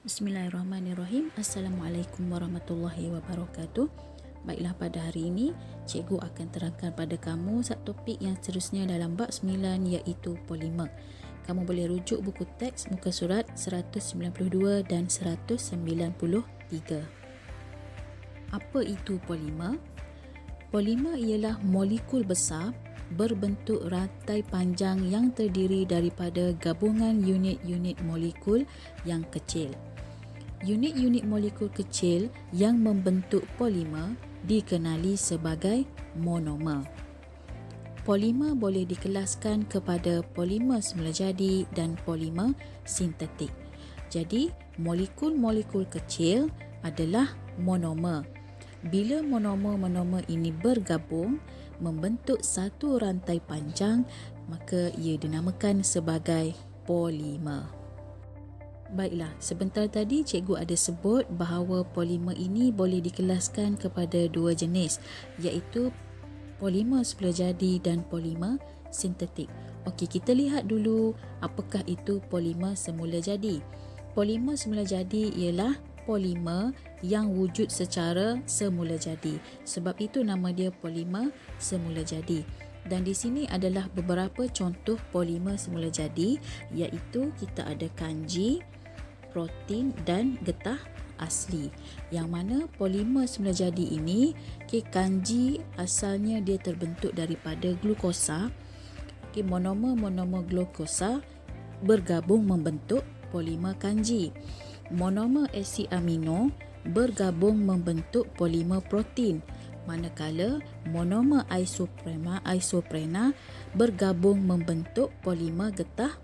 Bismillahirrahmanirrahim. Assalamualaikum warahmatullahi wabarakatuh. Baiklah, pada hari ini cikgu akan terangkan pada kamu satu topik yang seterusnya dalam bab 9 iaitu polimer. Kamu boleh rujuk buku teks muka surat 192 dan 193. Apa itu polimer? Polimer ialah molekul besar berbentuk rantai panjang yang terdiri daripada gabungan unit-unit molekul yang kecil. Unit-unit molekul kecil yang membentuk polimer dikenali sebagai monomer. Polimer boleh dikelaskan kepada polimer semula jadi dan polimer sintetik. Jadi, molekul-molekul kecil adalah monomer. Bila monomer-monomer ini bergabung membentuk satu rantai panjang, maka ia dinamakan sebagai polimer. Baiklah, sebentar tadi cikgu ada sebut bahawa polimer ini boleh dikelaskan kepada dua jenis, iaitu polimer semula jadi dan polimer sintetik. Okey, kita lihat dulu apakah itu polimer semula jadi. Polimer semula jadi ialah polimer yang wujud secara semula jadi. Sebab itu nama dia polimer semula jadi. Dan di sini adalah beberapa contoh polimer semula jadi, iaitu kita ada kanji, protein dan getah asli. Yang mana polimer semula jadi ini, kanji asalnya dia terbentuk daripada glukosa. Monomer-monomer glukosa bergabung membentuk polimer kanji. Monomer asid amino bergabung membentuk polimer protein, manakala monomer isoprena bergabung membentuk polimer getah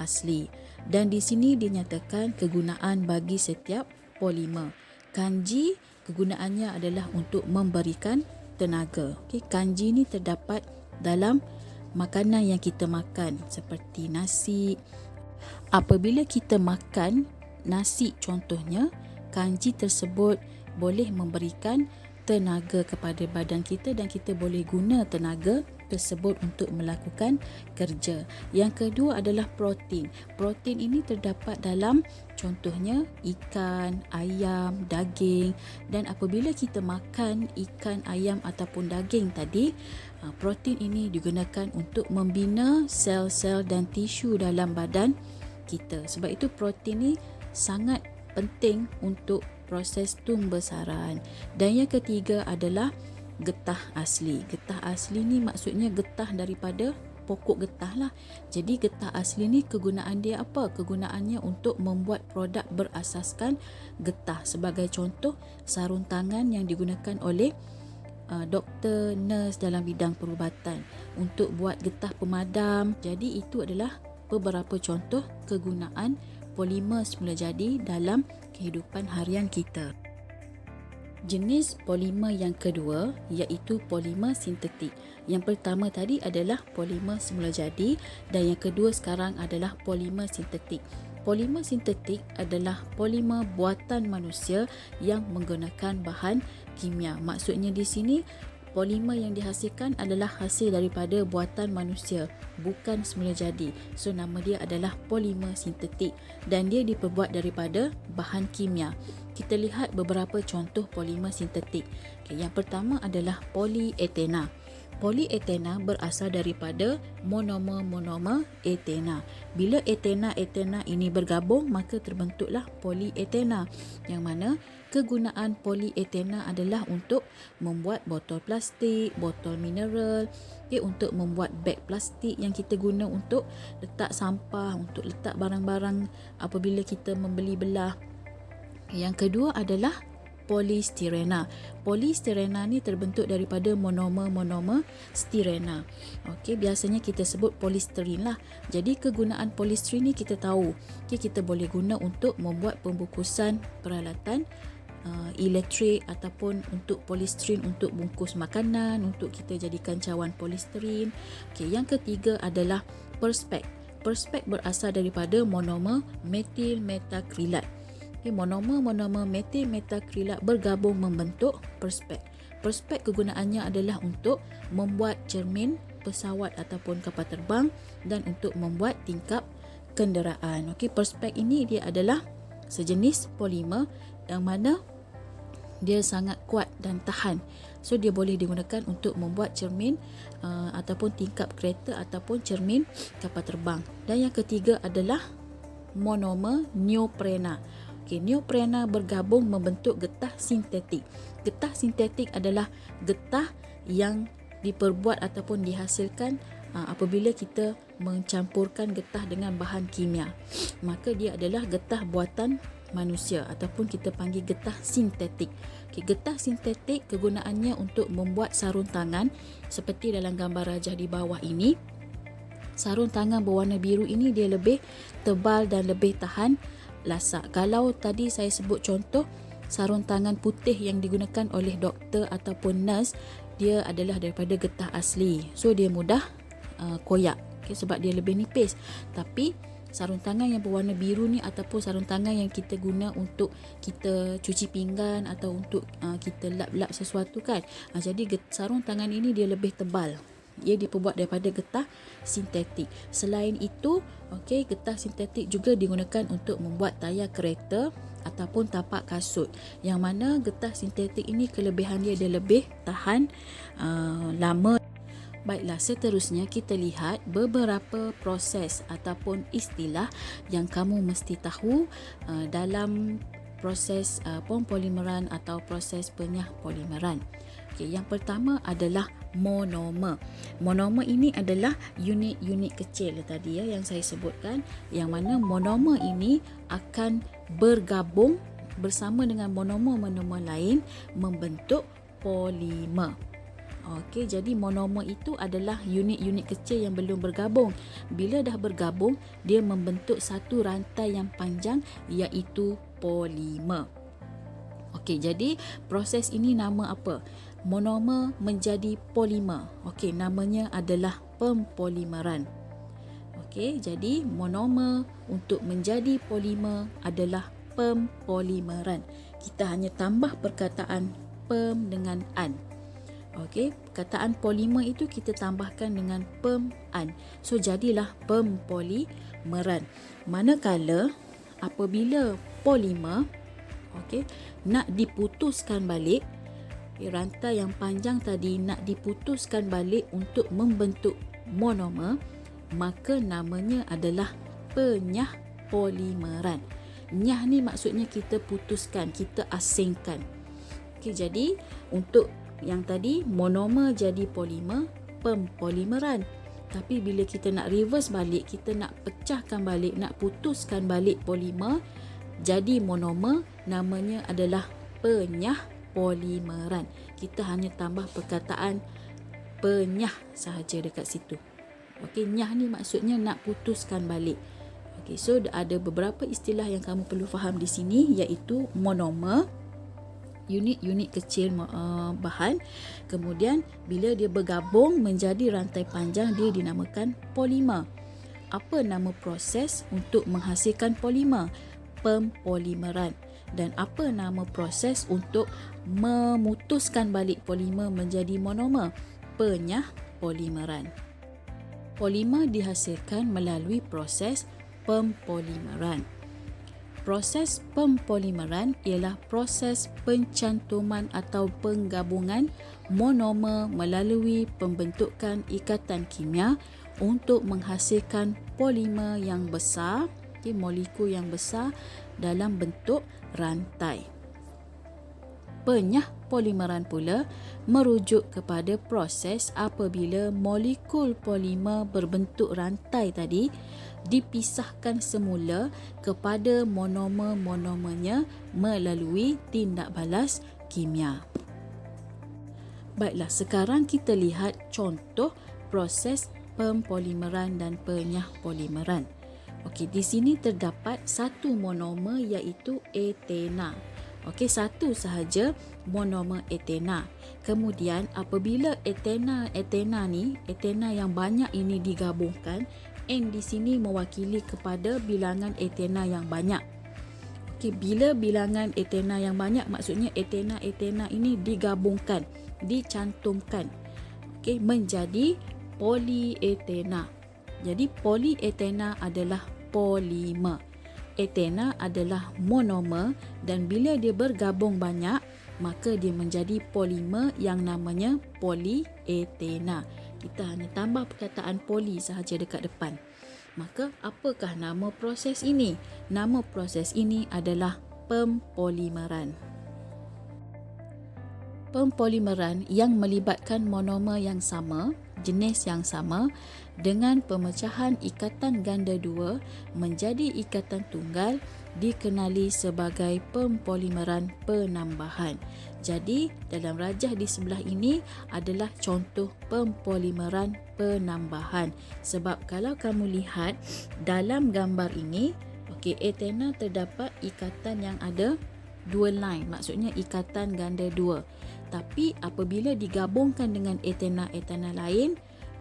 asli. Dan di sini dinyatakan kegunaan bagi setiap polimer. Kanji kegunaannya adalah untuk memberikan tenaga. Kanji ni terdapat dalam makanan yang kita makan seperti nasi. Apabila kita makan nasi contohnya, kanji tersebut boleh memberikan tenaga kepada badan kita dan kita boleh guna tenaga tersebut untuk melakukan kerja. Yang kedua adalah protein. Protein ini terdapat dalam contohnya ikan, ayam, daging, dan apabila kita makan ikan, ayam ataupun daging tadi, protein ini digunakan untuk membina sel-sel dan tisu dalam badan kita. Sebab itu protein ni sangat penting untuk proses tumbesaran. Dan yang ketiga adalah getah asli. Getah asli ni maksudnya getah daripada pokok getah lah. Jadi getah asli ni kegunaan dia apa? Kegunaannya untuk membuat produk berasaskan getah. Sebagai contoh, sarung tangan yang digunakan oleh doktor, nurse dalam bidang perubatan untuk buat getah pemadam. Jadi itu adalah beberapa contoh kegunaan polimer semula jadi dalam kehidupan harian kita. Jenis polimer yang kedua iaitu polimer sintetik. Yang pertama tadi adalah polimer semula jadi dan yang kedua sekarang adalah polimer sintetik. Polimer sintetik adalah polimer buatan manusia yang menggunakan bahan kimia. Maksudnya di sini polimer yang dihasilkan adalah hasil daripada buatan manusia, bukan semula jadi. So nama dia adalah polimer sintetik dan dia diperbuat daripada bahan kimia. Kita lihat beberapa contoh polimer sintetik. Yang pertama adalah polyethena. Polyethena berasal daripada monomer-monomer ethena. Bila ethena ini bergabung, maka terbentuklah polyethena. Yang mana kegunaan polyethena adalah untuk membuat botol plastik, botol mineral, untuk membuat beg plastik yang kita guna untuk letak sampah, untuk letak barang-barang apabila kita membeli belah. Yang kedua adalah polistirena. Polistirena ni terbentuk daripada monomer-monomer stirena. Biasanya kita sebut polisterin lah. Jadi kegunaan polisterin ni kita tahu. Kita boleh guna untuk membuat pembungkusan peralatan elektrik ataupun untuk polisterin untuk bungkus makanan, untuk kita jadikan cawan polisterin. Yang ketiga adalah perspek. Perspek berasal daripada monomer metil metakrilat. Monomer-monomer metil metakrilat bergabung membentuk perspek. Perspek kegunaannya adalah untuk membuat cermin pesawat ataupun kapal terbang dan untuk membuat tingkap kenderaan. Perspek ini dia adalah sejenis polimer yang mana dia sangat kuat dan tahan. So dia boleh digunakan untuk membuat cermin ataupun tingkap kereta ataupun cermin kapal terbang. Dan yang ketiga adalah monomer neoprena. Neoprena bergabung membentuk getah sintetik. Getah sintetik adalah getah yang diperbuat ataupun dihasilkan apabila kita mencampurkan getah dengan bahan kimia. Maka dia adalah getah buatan manusia ataupun kita panggil getah sintetik. Getah sintetik kegunaannya untuk membuat sarung tangan seperti dalam gambar rajah di bawah ini. Sarung tangan berwarna biru ini dia lebih tebal dan lebih tahan lasak. Kalau tadi saya sebut contoh sarung tangan putih yang digunakan oleh doktor ataupun nurse, dia adalah daripada getah asli. So dia mudah koyak sebab dia lebih nipis. Tapi sarung tangan yang berwarna biru ni ataupun sarung tangan yang kita guna untuk kita cuci pinggan atau untuk kita lap-lap sesuatu kan. Jadi sarung tangan ini dia lebih tebal. Ia diperbuat daripada getah sintetik. Selain itu, getah sintetik juga digunakan untuk membuat tayar kereta ataupun tapak kasut. Yang mana getah sintetik ini kelebihan dia lebih tahan lama. Baiklah, seterusnya kita lihat beberapa proses ataupun istilah yang kamu mesti tahu dalam proses pempolimeran atau proses penyah polimeran. Yang pertama adalah monomer. Monomer ini adalah unit-unit kecil tadi yang saya sebutkan, yang mana monomer ini akan bergabung bersama dengan monomer-monomer lain membentuk polimer. Jadi monomer itu adalah unit-unit kecil yang belum bergabung. Bila dah bergabung, dia membentuk satu rantai yang panjang iaitu polimer. Jadi proses ini nama apa? Monomer menjadi polimer. Namanya adalah pempolimeran. Jadi monomer untuk menjadi polimer adalah pempolimeran. Kita hanya tambah perkataan pem dengan an. Perkataan polimer itu kita tambahkan dengan pem-an. So jadilah pempolimeran. Manakala apabila polimer nak diputuskan balik, rantai yang panjang tadi nak diputuskan balik untuk membentuk monomer, maka namanya adalah penyah polimeran. Nyah ni maksudnya kita putuskan, kita asingkan. Jadi untuk yang tadi monomer jadi polimer, pempolimeran. Tapi bila kita nak reverse balik, kita nak pecahkan balik, nak putuskan balik polimer jadi monomer, namanya adalah penyah polimeran. Kita hanya tambah perkataan penyah sahaja dekat situ. Nyah ni maksudnya nak putuskan balik. So ada beberapa istilah yang kamu perlu faham di sini, iaitu monomer, unit-unit kecil bahan. Kemudian bila dia bergabung menjadi rantai panjang, dia dinamakan polimer. Apa nama proses untuk menghasilkan polimer? Pempolimeran. Dan apa nama proses untuk memutuskan balik polimer menjadi monomer? Penyah polimeran. Polimer dihasilkan melalui proses pempolimeran. Proses pempolimeran ialah proses pencantuman atau penggabungan monomer melalui pembentukan ikatan kimia untuk menghasilkan polimer yang besar, molekul yang besar dalam bentuk rantai. Penyah polimeran pula merujuk kepada proses apabila molekul polimer berbentuk rantai tadi dipisahkan semula kepada monomer-monomernya melalui tindak balas kimia. Baiklah, sekarang kita lihat contoh proses pempolimeran dan penyah polimeran. Di sini terdapat satu monomer iaitu etena. Satu sahaja monomer etena. Kemudian apabila etena yang banyak ini digabungkan, N di sini mewakili kepada bilangan etena yang banyak. Bila bilangan etena yang banyak, maksudnya etena ini digabungkan, dicantumkan menjadi polietena. Jadi polietena adalah polimer. etena adalah monomer dan bila dia bergabung banyak, maka dia menjadi polimer yang namanya polyetena. Kita hanya tambah perkataan poli sahaja dekat depan. Maka apakah nama proses ini? Nama proses ini adalah pempolimeran. Pempolimeran yang melibatkan monomer yang sama, jenis yang sama dengan pemecahan ikatan ganda dua menjadi ikatan tunggal dikenali sebagai pempolimeran penambahan. Jadi, dalam rajah di sebelah ini adalah contoh pempolimeran penambahan. Sebab kalau kamu lihat dalam gambar ini, etena terdapat ikatan yang ada dua line, maksudnya ikatan ganda dua. Tapi apabila digabungkan dengan etena-etena lain,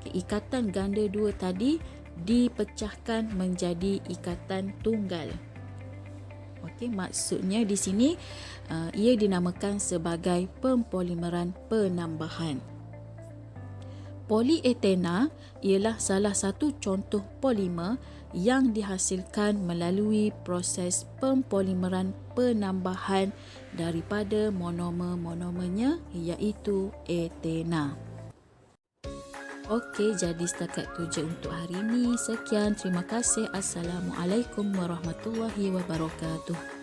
ikatan ganda dua tadi dipecahkan menjadi ikatan tunggal. Maksudnya di sini ia dinamakan sebagai pempolimeran penambahan. Polyetena ialah salah satu contoh polimer yang dihasilkan melalui proses pempolimeran penambahan daripada monomer-monomernya iaitu etena. Okey, jadi setakat tu je untuk hari ini. Sekian, terima kasih. Assalamualaikum warahmatullahi wabarakatuh.